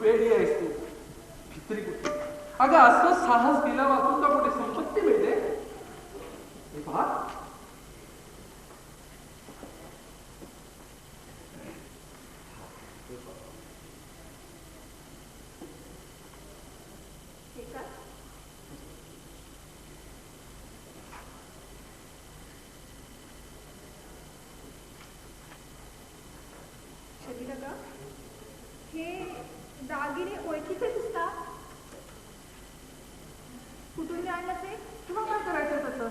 वेडी आहेस तू. भित्री कुठे? अगं असं साहस केला वाचून का कुठे संपत्ती मिळते? हे पहा, हे दागिने ओळखीचे दिसतात. कुठून आणलं ते? तुला काय करायचं त्याचं?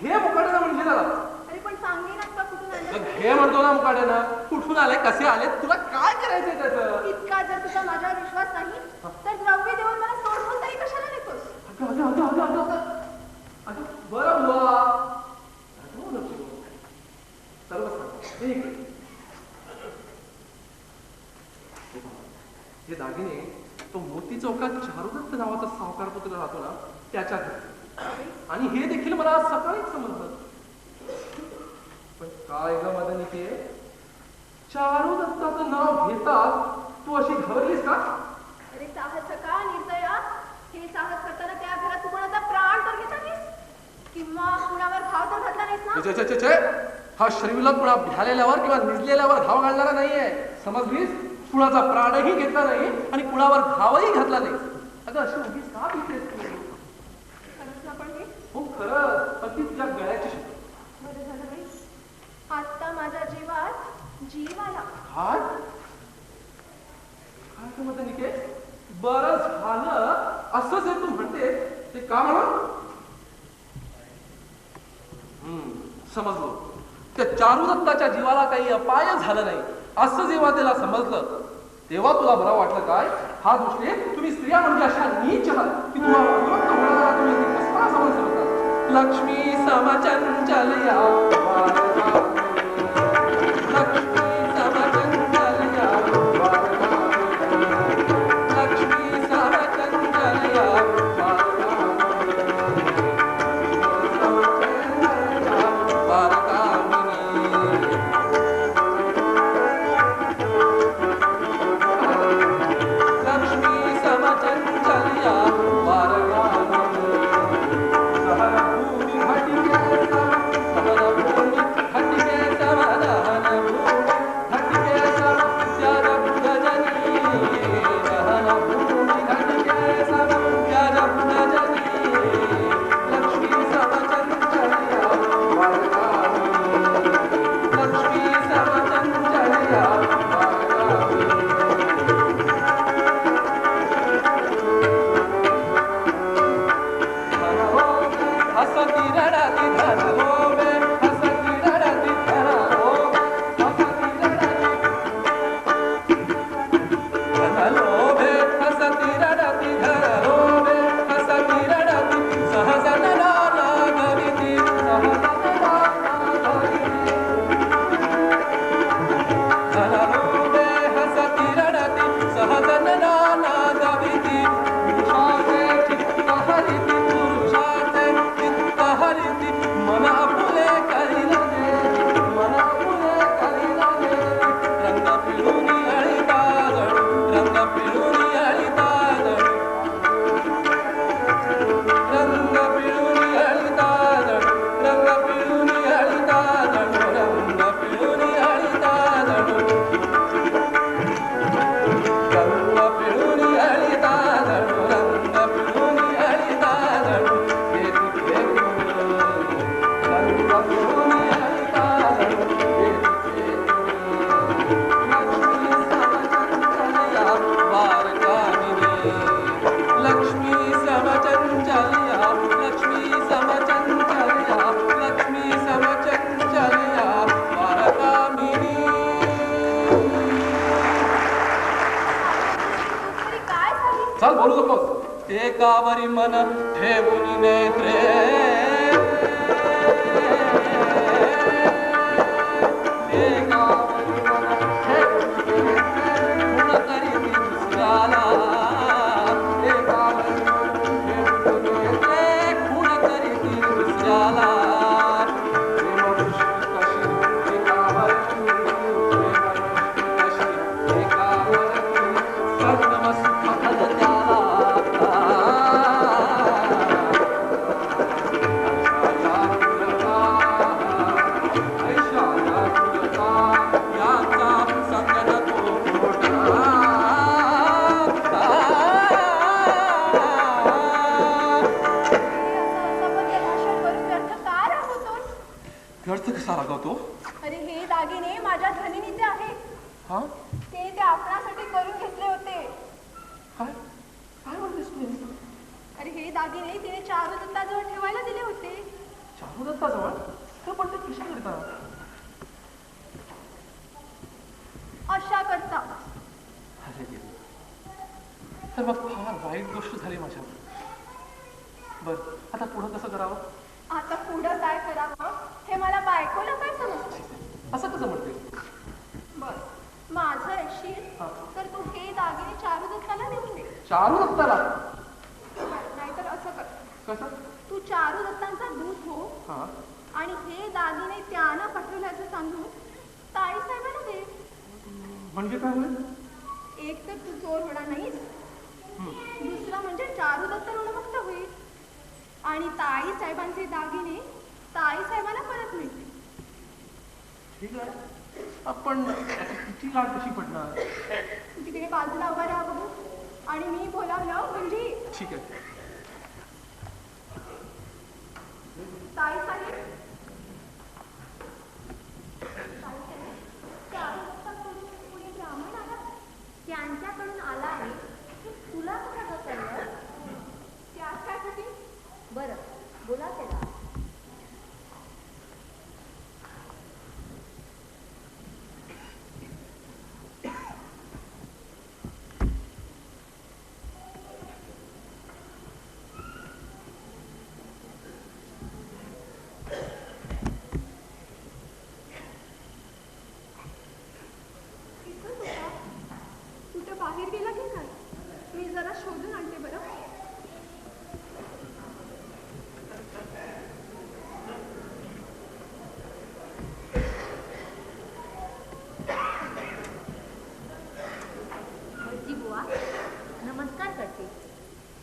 हे मुकाट्याला म्हणजे झाला. अरे पण सांगे ना का कुठून आणलं? हे म्हणतो ना मुकाट्याला, कुठून आले, कसे आले, तुला काय करायचंय त्याचं? इतका जर तुझा माझ्यावर विश्वास नाही तर द्रव्य देऊन मला सोडवून तरी कशाला नेतोस? बरं बुवा, सर्व सांग. हे दागिने तो मोती चौकात चारुदत्त नावाचा सावकार पुत्र राहतो ना, त्याच्या घरी. आणि हे देखील मला आज सकाळीच समजलं. पण काय ग मदनिके, चारुदत्ताचं नाव घेतात तू अशी घाबरलीस का? अरे साहसका निर्दया, हे साहस करताना त्या घरात तू कोणाचा प्राण तर घेतला नाहीस किंवा कुणावर घाव तर घातला नाहीस ना? हा शरीराला पुन्हा भ्यालेल्यावर किंवा निजलेल्यावर घाव घालणारा नाहीये, समजलीस? कुणाचा प्राणही घेतला नाही आणि कुणावर घावही घातला नाही. अगं अशी उगीच का भीतेस तू? खरंच ना पण हे? हो खरं, अगदी तुझ्या गळ्याची शब्द. बरं झालं बाई, आता माझ्या जीवात जीव आला. काय काय म्हणते निके? बरं झालं असंच हे तू म्हणते ते का म्हणा? समजलो. त्या चारुदत्ताच्या जीवाला काही अपाय झालं नाही असं जेव्हा त्याला समजलं तेव्हा तुला बरं वाटलं काय? हा दृष्टी तुम्ही स्त्रिया म्हणजे अशा नीच आहात की तुम्हाला तुम्ही कसला समजता? लक्ष्मी समचंचलया चल बोलू नकोस. एकावरी मन ठेवून नेत्रे नमस्कार. व्यर्थ कसा रागवतो? अरे हे दागिने माझ्या धनिनीचे आहेत. हा ते आपणासाठी करून घेतले होते. काय काय म्हणतेस तू? अरे हे दागिने तिने चारुदत्ताजवळ ठेवायला दिले होते. चारुदत्ताजवळ? तर पण ते कशा करता? अशा करता. अरे देवा. तर मग फार वाईट गोष्ट झाली माझ्या. बर आता पुढं कसं करावं? आता पुढं काय करावं हे मला बायकोला काय समजते. असं कसं म्हणते? बर माझं ऐकशील हा. तर तू हे दागिने चारुदत्ताला देऊन दे. चारुदत्ताला? नाहीतर असं कर, कसं? तू चारुदत्तांचा दूत हो हा आणि हे दागिने त्यानं पटवल्याचं सांगून ताई साहेबांना दे. म्हणजे काय होईल? एक तर तू चोर होणार नाहीस, हम्म. दुसरं म्हणजे चारुदत्त ऋणमुक्त होईल आणि ताई साहेबांचे दागिने ताई साहेबांना परत मिळतील. ठीक आहे. आपण किती लाट कशी पडणार? तिकडे बाजूला उभा राहा बघू आणि मी बोलावलं म्हणजे. ठीक आहे. ताई साहेब, चारुदत्ताकडून कोणी ब्राह्मण आला? त्यांच्याकडून आला आहे. तुला कसं कळलं? त्यात काय होती? बरं, बोला त्याला. इथंच होता. कुठं बाहेर गेला की काय? मी जरा शोधून आणते बरं. भटजी बुवा, नमस्कार करते.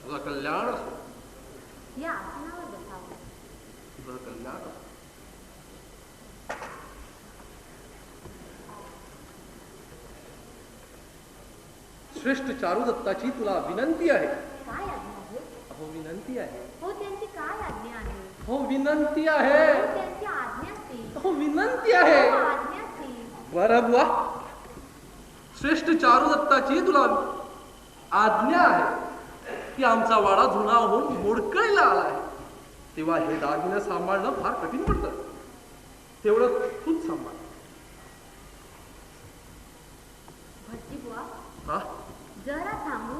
तुझं कल्याण असो. या आसनावर बसावं. तुझं कल्याण असो. श्रेष्ठ चारुदत्ताची तुला विनंती आहे. काय आज्ञा आहे? हो विनंती आहे. हो, त्यांची काय आज्ञा आहे? हो विनंती आहे. हो, त्यांची आज्ञाच ती. हो विनंती आहे. हो, आज्ञाच ती. बरं बुवा. श्रेष्ठ चारुदत्ताची तुला आज्ञा आहे की आमचा वाडा जुना होऊन मोडकळीला आला आहे. तेव्हा हे दागिने सांभाळणं फार कठीण पडतं. तेवढं तूच सांभाळ. भटजी बुवा, हा जरा थांबू.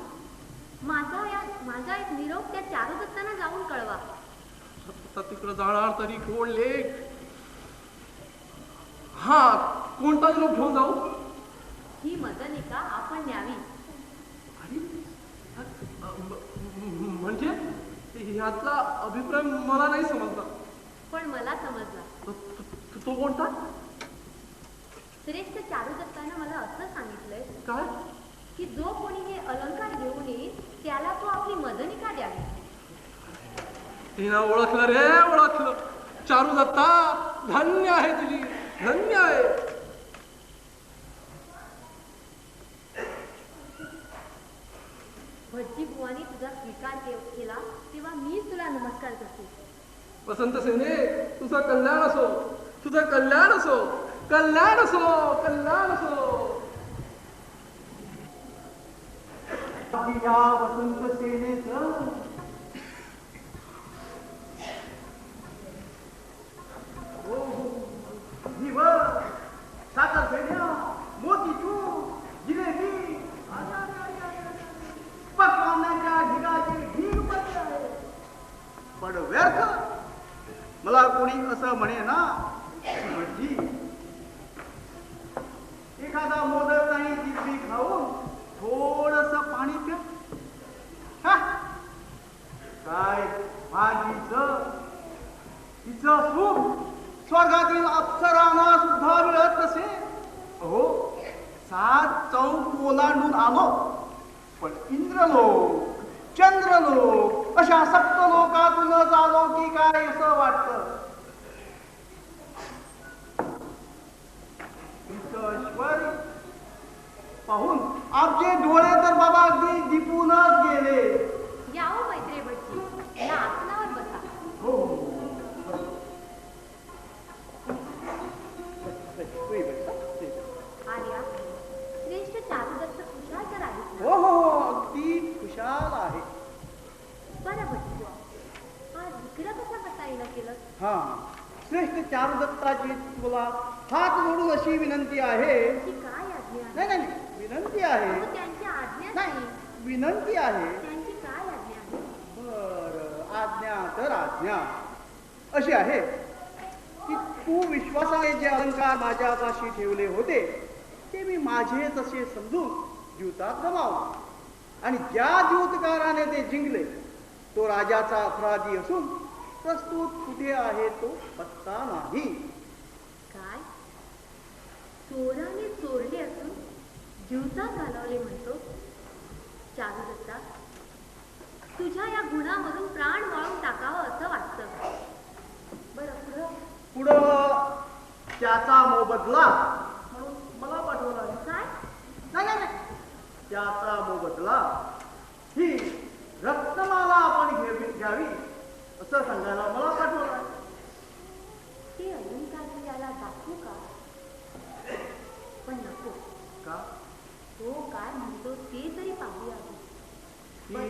माझा एक निरोप त्या चारुदत्तांना जाऊन कळवा. आता तिकडं जाणार तरी कोण लेख? हा कोणता निरोप घेऊन जाऊ? ही मदनिका आपण न्यावी. अरे, म्हणजे ह्यातला अभिप्राय मला नाही समजला. पण मला समजला. तो कोणता? श्रेष्ठ चारुदत्तानं मला असं सांगितलंय काय? की जो कोणी हे अलंकार घेऊन येईल त्याला तो आपली मदनिका द्यावी. तिनं ओळखलं रे, ओळखलं. चारुदत्ता धन्य आहे तुझी, धन्य आहे. भटजी बुवानी तुझा स्वीकार केला तेव्हा मीच तुला नमस्कार करते. वसंत सेने, तुझं कल्याण असो, तुझं कल्याण असो, कल्याण असो, कल्याण असो. या वसंत सेनेचं साखर फेड्या, मोतीचूर, जिलेबी, पकवानाच्या ढिगाचे ढीग पडले आहे. पण व्यर्थ. मला कोणी असं म्हणे ना, भटजी एखादा मोदक आणि जिलेबी खाऊन थोडस पाणी प्या. काय भाजीचं तिचं सुख स्वर्गातील अप्सरांना सुद्धा मिळत नसे. हो, 7 चौक ओलांडून आलो, पण इंद्रलोक, चंद्रलोक अशा सप्तलोकातूनच आलो की काय असं वाटतं. ऐश्वर्य पाहून आमचे डोळे तर बाबा अगदी दिपूनच गेले. या हो मैत्रे भटजी, या आसनावर बसा. हो तुम्ही बसा, तुम्ही बसा. आर्या श्रेष्ठ चारुदत्त खुशाल तर आहेस हो ना? हो हो, अगदी खुशाल आहे. बरं बघतो आज इकडं कसा बसा येणं केलं? हा श्रेष्ठ चारुदत्ताची तुला हात जोडून अशी विनंती आहे. त्यांची काय आज्ञा आहे? नाही नाही नाही, विनंती आहे. अहो, त्यांची आज्ञा नाही नाही. विनंती आहे. त्यांची काय आज्ञा आहे? बर आज्ञा तर आज्ञा अशी आहे की तू विश्वासाने जे अलंकार माझ्यापाशी ठेवले होते ते मी माझेच असे समजून जीवतात गमावले आणि ज्या ज्योतकाराने ते जिंकले तो राजाचा अपराधी असून प्रस्तुत कुठे आहे तो पत्ता नाही. काय चोराने चोरले असून जीवतात घालवले म्हणतो? चारुदत्ता तुझ्या या गुणावरून प्राण वाळून टाकावं असं वाटतं. बरं पुढं पुढं त्याचा मोबदला म्हणून मला पाठवला आहे. काय? नाही नाही नाही. त्याचा मोबदला ही रत्नमाला आपण घ्यावी असं सांगायला मला पाठवलं आहे. ते अलंकार मी याला दाखवू का? पण नको. का तो काय म्हणतो ते तरी पाहूया. ही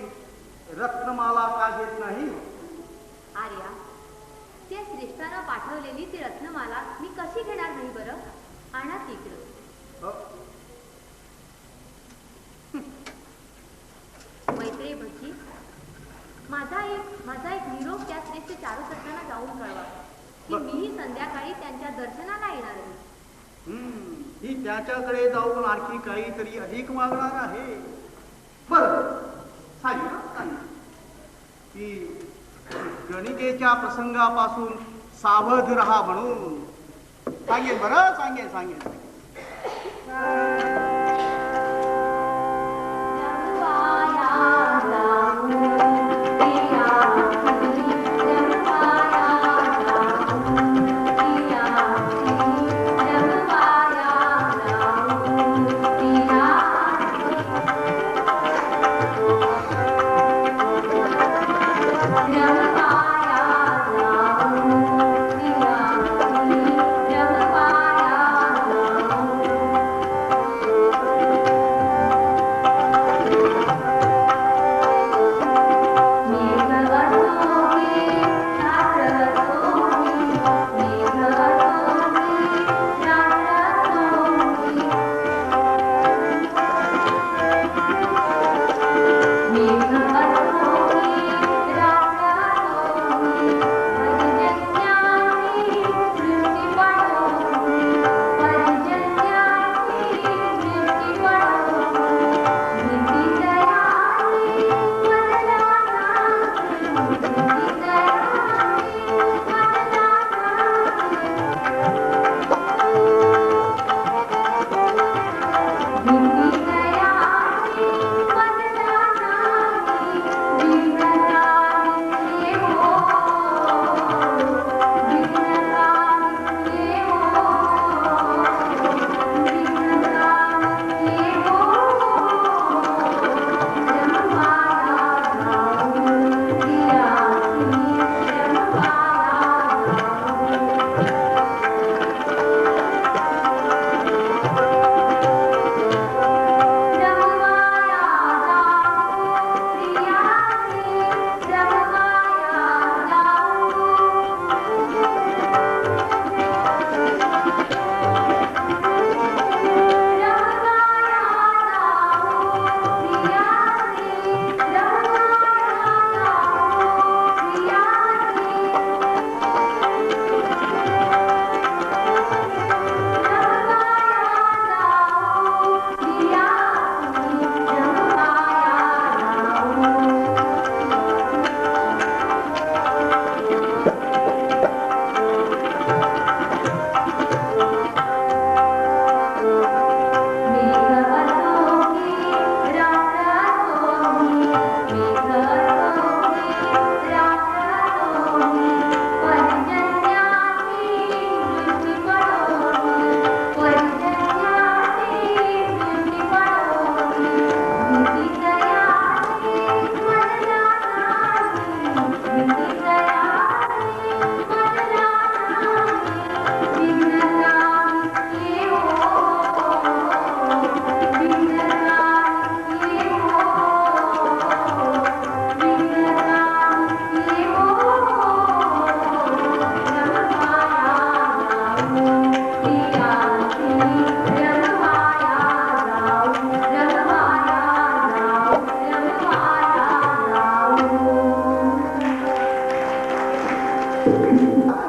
रत्नमाला का घेत नाही? आर्या त्या श्रेष्ठानं पाठवलेली ती रत्नमाला मी कशी घेणार नाही बरं? आणा तिकडं. अ, मैत्रे भजी माझा एक निरोप त्या श्रेष्ठ चारुदत्तांना जाऊन कळवा की मीही संध्याकाळी त्यांच्या दर्शनाला येणार आहे. ही त्याच्याकडे जाऊन आणखी काहीतरी अधिक मागणार आहे. बरं सांग की गणिकेच्या प्रसंगापासून सावध राहा म्हणून सांगेन. बरं सांगेन सांगेन सांगेन.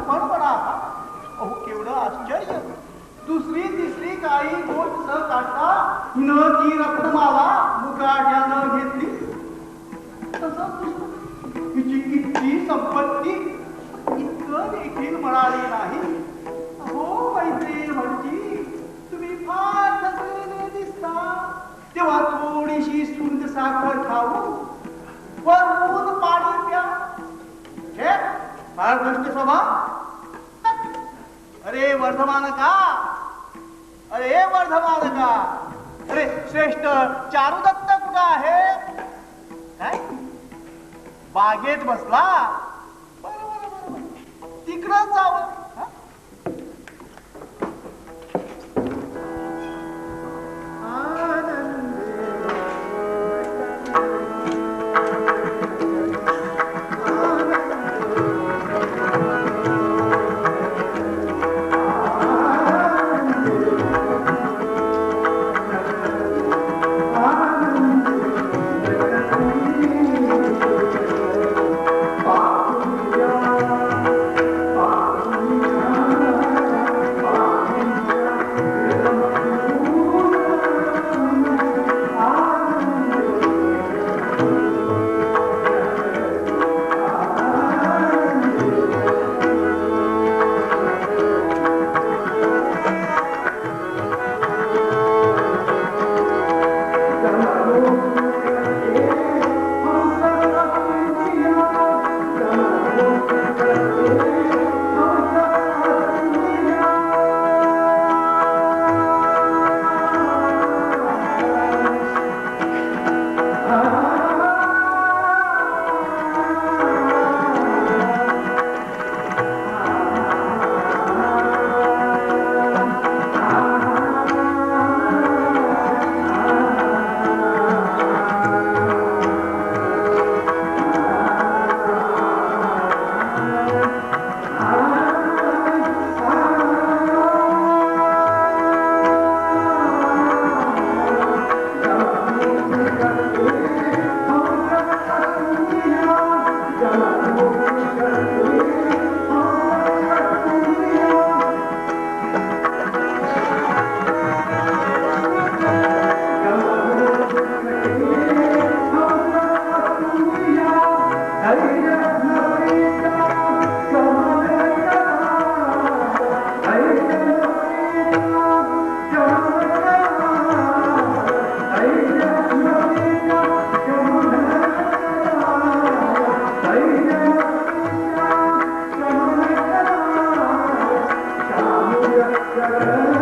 बडबडा. अहो केवढं आश्चर्य. दुसरी तिसरी काही गोष्ट न काढता हिनं ती रक्तमाला मुकाट्यानं घेतली. तसंच हिची किती संपत्ती इतकं देखील म्हणाले नाही. अहो मैत्रीण म्हणजे तुम्ही फार थकलेले दिसता. तेव्हा थोडीशी सुंद साखर खाऊ वरून पाणी प्या. हे फार दुष्ट स्वभाव. अरे वर्धमान का, अरे वर्धमान का, अरे श्रेष्ठ चारुदत्त कुठं आहे? काय बागेत बसला? बरोबर तिकडं जावं. Jagara